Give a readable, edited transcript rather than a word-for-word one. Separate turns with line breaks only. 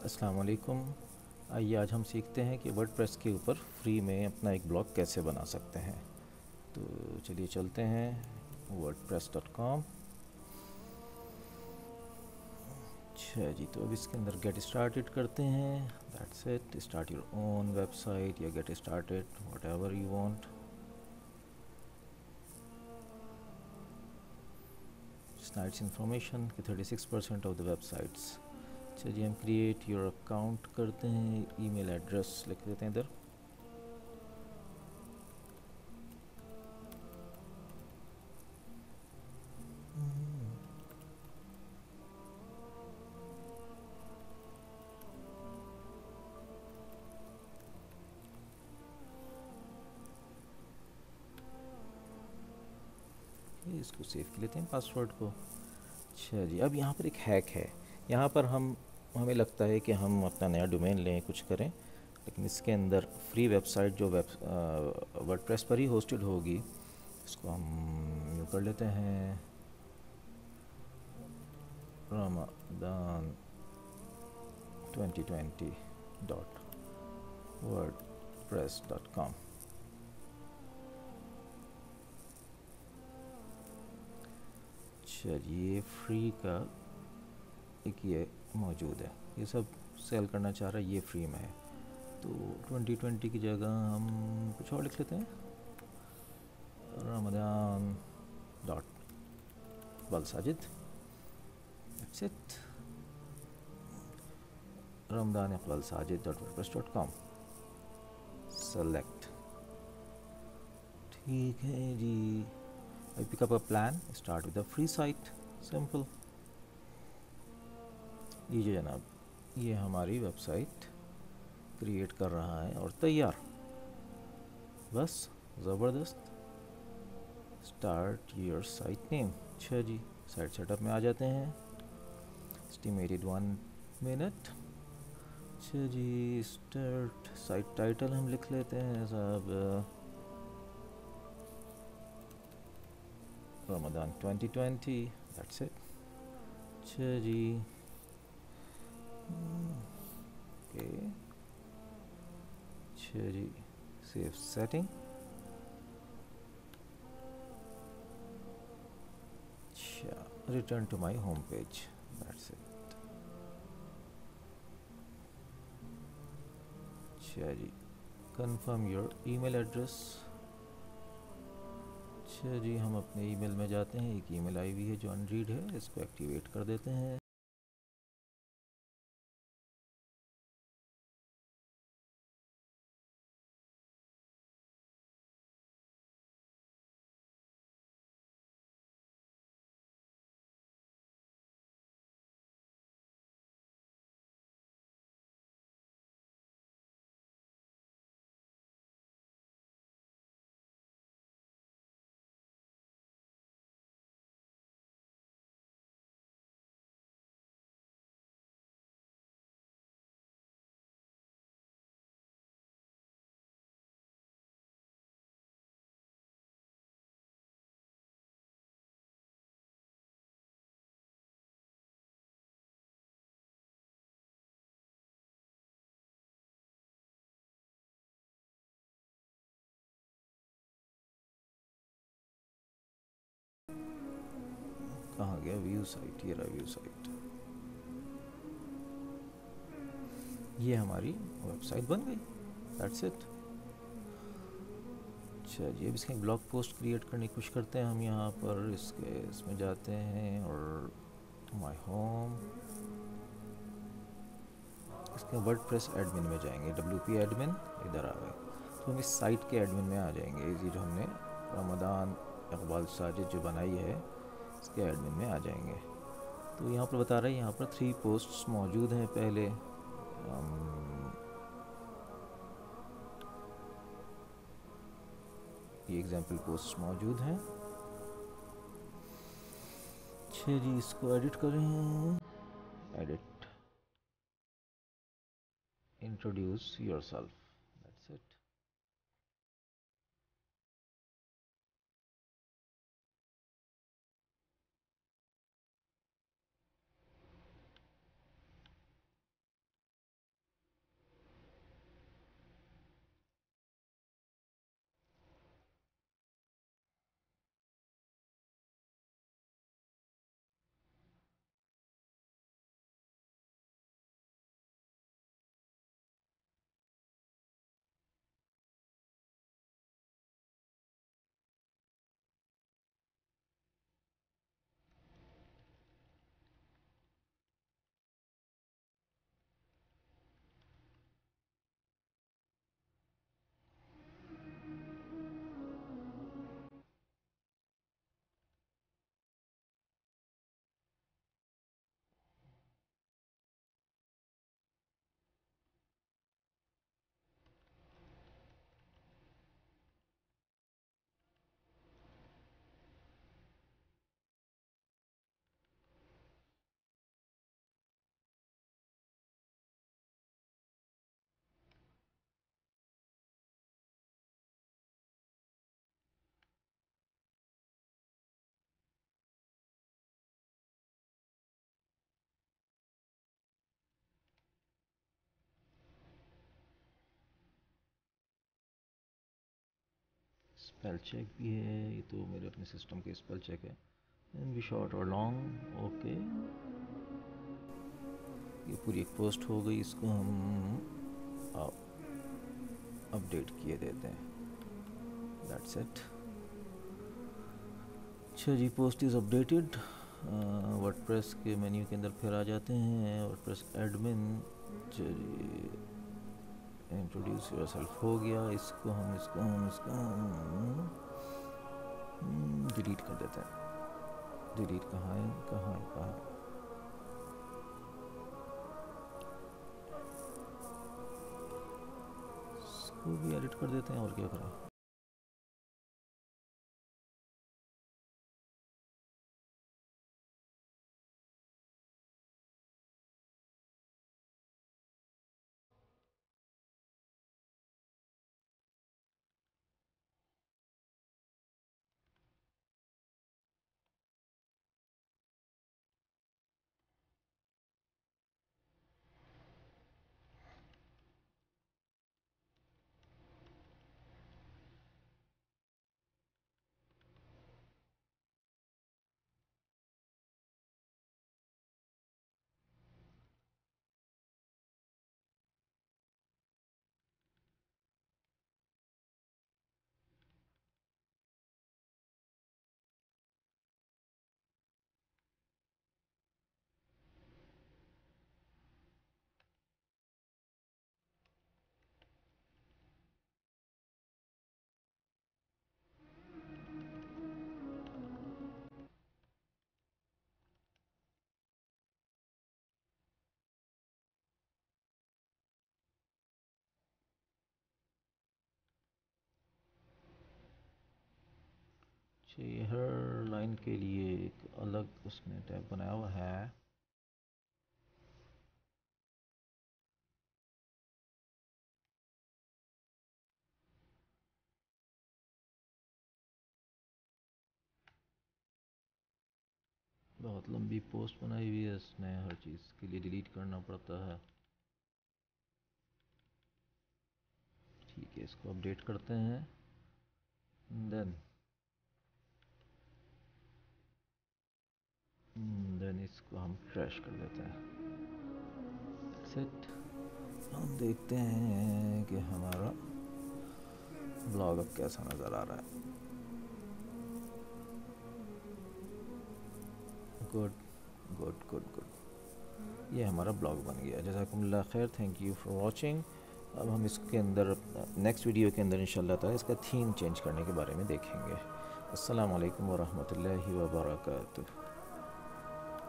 अस्सलाम वालेकुम। आइए आज हम सीखते हैं कि वर्डप्रेस के ऊपर फ्री में अपना एक ब्लॉग कैसे बना सकते हैं। तो चलिए चलते हैं wordpress.com। अच्छा जी, तो अब इसके अंदर गेट स्टार्टेड करते हैं। That's it, start your own website या get started whatever you want. Sites information कि 36% ऑफ द वेबसाइट्स। चलिए हम क्रिएट योर अकाउंट करते हैं, ईमेल एड्रेस लिख देते हैं इधर। इसको सेव कर लेते हैं पासवर्ड को। अच्छा जी, अब यहाँ पर एक हैक है। यहाँ पर हमें लगता है कि हम अपना नया डोमेन लें, कुछ करें, लेकिन इसके अंदर फ्री वेबसाइट जो वर्डप्रेस पर ही होस्टेड होगी, इसको हम यूँ कर लेते हैं, रमादान 2020 डॉट wordpress.com। चलिए, फ्री का एक ये मौजूद है, ये सब सेल करना चाह रहा है, ये फ्री में है। तो 2020 की जगह हम कुछ और लिख लेते हैं, रमदान डॉट बलसाजिद। That's it, Ramadan Iqbal Sajid dot WordPress dot com. Select, ठीक है जी। I pick up a plan, start with a free site, simple. लीजिए जनाब, ये हमारी वेबसाइट क्रिएट कर रहा है और तैयार, बस ज़बरदस्त। Start your site name. अच्छा जी, साइट सेटअप में आ जाते हैं। Estimated 1 minute. अच्छा जी, स्टार्ट साइट टाइटल हम लिख लेते हैं साहब, रमदान 2020। That's it. अच्छा जी, ओके। अच्छा जी, सेव सेटिंग। अच्छा, return to my home page. That's it. अच्छा जी, कंफर्म योर ईमेल एड्रेस। अच्छा जी, हम अपने ईमेल में जाते हैं, एक ईमेल आई हुई है जो अनरीड है, इसको एक्टिवेट कर देते हैं। कहाँ गया व्यू साइट, ये रहा व्यू साइट। ये हमारी वेबसाइट बन गई। That's it. अच्छा जी, अब इसके ब्लॉग पोस्ट क्रिएट करने की कोशिश करते हैं। हम यहाँ पर इसमें जाते हैं और माय होम, इसके वर्डप्रेस एडमिन में जाएंगे, WP एडमिन, इधर आ गए तो हम इस साइट के एडमिन में आ जाएंगे। ये जो हमने रमदान इकबाल साजिद जो बनाई है, इसके एडमिन में आ जाएंगे। तो यहाँ पर बता रहे हैं, यहाँ पर 3 पोस्ट्स मौजूद हैं। पहले ये एग्जाम्पल पोस्ट मौजूद हैं। अच्छा जी, इसको एडिट करें, edit, introduce yourself. That's it. Spell check भी है, ये तो मेरे अपने सिस्टम के स्पेल चेक है। एंड बी शॉर्ट और लॉन्ग, ओके। ये पूरी एक पोस्ट हो गई, इसको हम अपडेट किए देते हैं। That's it. अच्छा जी, पोस्ट इज़ अपडेटेड। वर्डप्रेस के मेन्यू के अंदर फिर आ जाते हैं, वर्डप्रेस एडमिन। चलिए, इंट्रोड्यूस योरसेल्फ हो गया, इसको हम डिलीट कर देते हैं। डिलीट कहाँ है? इसको भी एडिट कर देते हैं, और क्या करें। चाहिए हर लाइन के लिए एक अलग उसमें टैब बनाया हुआ है। बहुत लंबी पोस्ट बनाई हुई है इसने, हर चीज़ के लिए डिलीट करना पड़ता है। ठीक है, इसको अपडेट करते हैं, देन इसको हम क्रैश कर देते हैं। सेट। हम देखते हैं कि हमारा ब्लॉग अब कैसा नज़र आ रहा है। गुड गुड गुड गुड, ये हमारा ब्लॉग बन गया। जज़ाकुमुल्लाह खैर, थैंक यू फॉर वॉचिंग। अब हम इसके अंदर नेक्स्ट वीडियो के अंदर इंशाल्लाह ताला इसका थीम चेंज करने के बारे में देखेंगे। अस्सलाम वालेकुम वरहमतुल्लाहि वबरकातुहू।